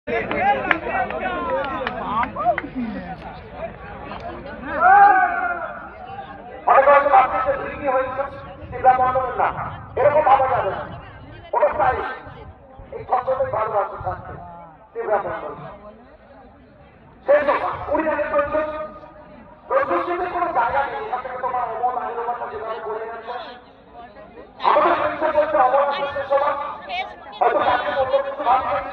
না এরকম ভাবা যাবে না। ওটা তাই এই ছন্দটাই ভালোবাসে থাকতে সেই কুড়ি আগে প্রযুক্তিতে কোনো জায়গা নেই। এখান থেকে তোমার অমল আইনবাতা যেভাবে বলে গেছে আমাদের চিন্তা করতে অমল সমান হয়তো তাকে অন্য কিছু ভাবছেন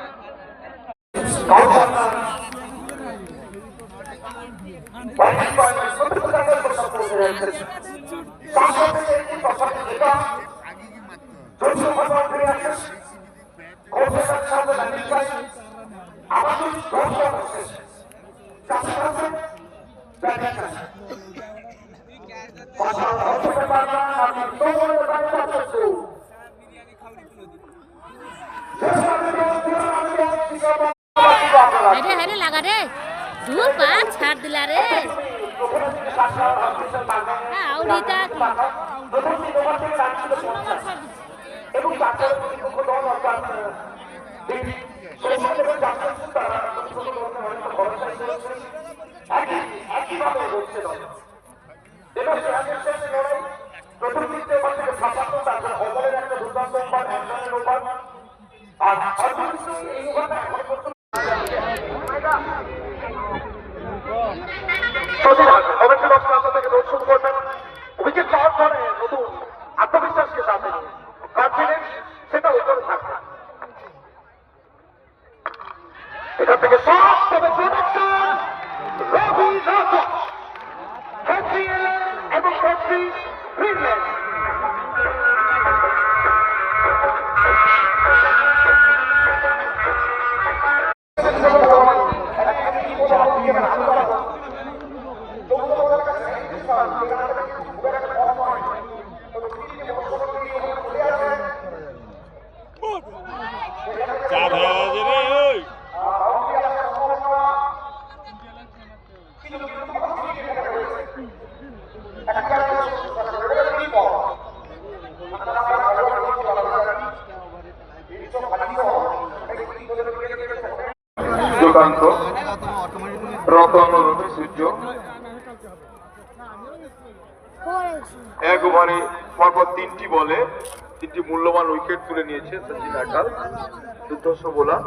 লাগা রে দু পা ছাড় দিলা রে আউরিটা আত্মবিশ্বাসকে সাথে কনফিডেন্স সেটা উপরে থাকবে। এখান থেকে সব তবে রবি রাজা এবং সুকান্ত রতন সূর্য এক ওভারে পরপর 3টি বলে 3টি মূল্যবান উইকেট তুলে নিয়েছে সচিন আকাল দুর্ধর্ষ বোলার।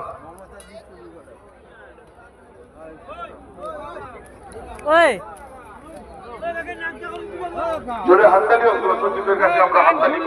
জোরে হাততালি হচ্ছিল সচিনের কাছে আমরা হাততালি